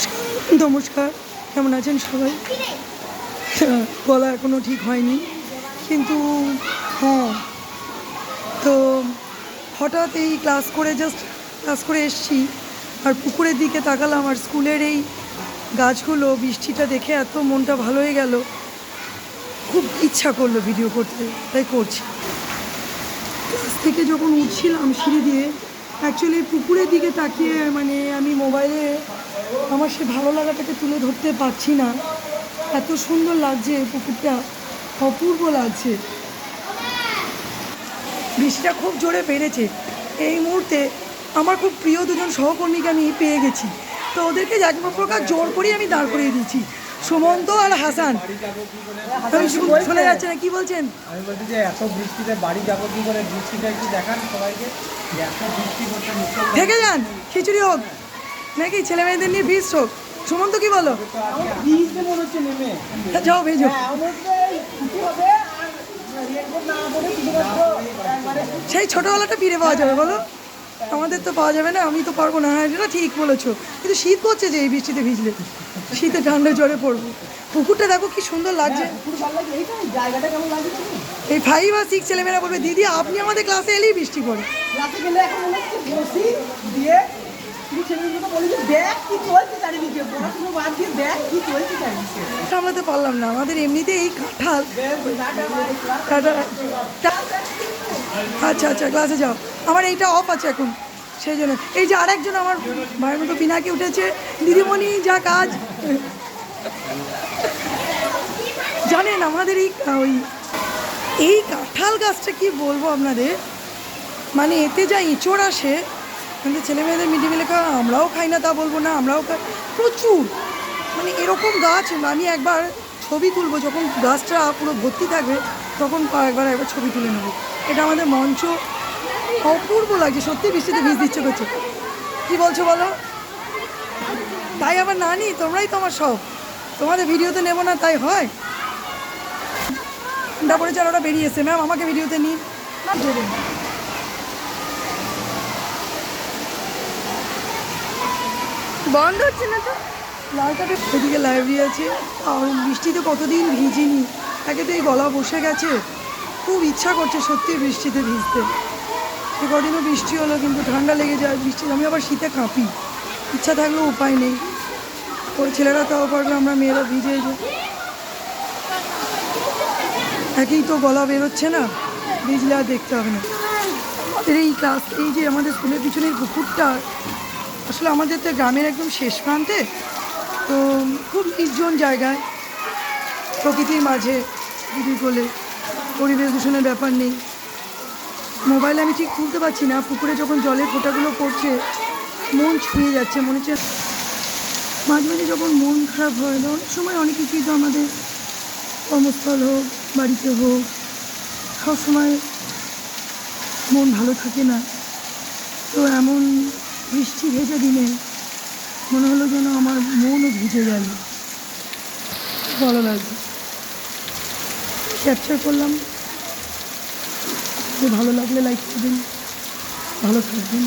নমস্কার নমস্কার, কেমন আছেন সবাই? গলা এখনও ঠিক হয়নি, কিন্তু হ্যাঁ, তো হঠাৎ এই ক্লাস করে এসছি, আর পুকুরের দিকে তাকালাম, আর স্কুলের এই গাছগুলো, বৃষ্টিটা দেখে এত মনটা ভালো হয়ে গেল, খুব ইচ্ছা করলো ভিডিও করতে, তাই করছি। ক্লাস থেকে যখন উঠছিলাম সিঁড়ি দিয়ে, অ্যাকচুয়ালি পুকুরের দিকে তাকিয়ে মানে আমি মোবাইলে আমার সে ভালো লাগাটাকে তুলে ধরতে পারছি না। এত সুন্দর লাগছে পুকুরটা, অপূর্ব লাগছে। বৃষ্টিটা খুব জোরে বেড়েছে। এই মুহূর্তে আমার খুব প্রিয় দুজন সহকর্মীকে আমি পেয়ে গেছি, তো ওদেরকে এক প্রকার জোর করেই আমি দাঁড় করিয়ে দিয়েছি, সুমন্ত আর হাসান। আমি শোনা যাচ্ছে না, কি বলছেন? আমি বলছি যে এত বৃষ্টিতে বাড়ি যাবো কি করে, বৃষ্টিটা একটু দেখান সবাইকে। এত বৃষ্টি করতে থেকে যান, খিচুড়ি হোক নাকি ছেলে মেয়েদের নিয়ে ফিস্ট হোক। সুমন্ত কি বলো? মনে হচ্ছে নেমে যাও ভেজো। সেই ছোটোবেলাটা ফিরে পাওয়া যাবে বলো? আমাদের তো পাওয়া যাবে না, আমি তো পারবো না। হ্যাঁ, এটা ঠিক বলেছো, কিন্তু শীত করছে যে এই বৃষ্টিতে ভিজলে, শীতে ঠান্ডা জ্বরে পড়বো। পুকুরটা দেখো কি সুন্দর লাগছে। এই 5 আর 6 ছেলেমেয়েরা বলবে, দিদি আপনি আমাদের ক্লাসে এলেই বৃষ্টি পড়ে। সামলাতে পারলাম না, আমাদের এমনিতে এই কাঁঠাল। আচ্ছা আচ্ছা, ক্লাসে যাও। আমার এইটা অফ আছে এখন, সেই জন্য। এই যে আরেকজন আমার ভাইয়ের মতো পিনাকি উঠেছে, দিদিমণি যা কাজ। জানেন আমাদের এই কাঁঠাল গাছটা কি বলবো আপনাদের, মানে এতে যা এঁচড় আসে, আমাদের ছেলে মেয়েদের মিড ডে মিলে খাওয়া, আমরাও খাই না তা বলবো না, আমরাও খাই প্রচুর। মানে এরকম গাছ আমি একবার ছবি তুলবো, যখন গাছটা পুরো ভর্তি থাকবে তখন একবার ছবি তুলে নেবো। এটা আমাদের মঞ্চ, অপূর্ব লাগছে সত্যি। বৃষ্টিতে ভিজ দিচ্ছে করছে, কী বলছো বলো? তাই আবার না নি, তোমরাই তো আমার সব, তোমাদের ভিডিওতে নেবো না তাই হয়? ঠান্ডা পড়েছে আর ওরা বেরিয়েছে, ম্যাম আমাকে ভিডিওতে নিন। বন্ধ হচ্ছে না তো। লাল কাপে এদিকে লাইব্রেরি আছে, আর বৃষ্টিতে কতদিন ভিজিনি, একে তো এই গলা বসে গেছে, খুব ইচ্ছা করছে সত্যি বৃষ্টিতে ভিজতে। এ কদিনও বৃষ্টি হলো, কিন্তু ঠান্ডা লেগে যায় বৃষ্টি, আমি আবার শীতে কাঁপি, ইচ্ছা থাকলেও উপায় নেই। ওর ছেলেরা তাও পারবে, আমরা মেয়েরা ভিজে যাই। একেই তো গলা বেরোচ্ছে না, ভিজলে আর দেখতে হবে না। আমাদের এই ক্লাস, এই যে আমাদের স্কুলের পিছনের পুকুরটা, আসলে আমাদের তো গ্রামের একদম শেষ প্রান্তে, তো খুব নির্জন জায়গায়, প্রকৃতির মাঝে, যদি বলে পরিবেশ দূষণের ব্যাপার নেই। মোবাইলে আমি ঠিক তুলতে পারছি না, পুকুরে যখন জলের ফোঁটাগুলো পড়ছে মন ছুঁয়ে যাচ্ছে, মনে হচ্ছে। মাঝে মাঝে যখন মন খারাপ হয়, অনেক সময় অনেক কিছুই তো আমাদের কর্মস্থল হোক, বাড়িতে হোক, সবসময় মন ভালো থাকে না। তো এমন বৃষ্টি ভেজা দিনে মনে হলো যেন আমার মনও ভিজে গেল, ভালো লাগবে। ক্যাপচার করলাম, ভালো লাগলে লাইক করবেন, ভালো থাকবেন।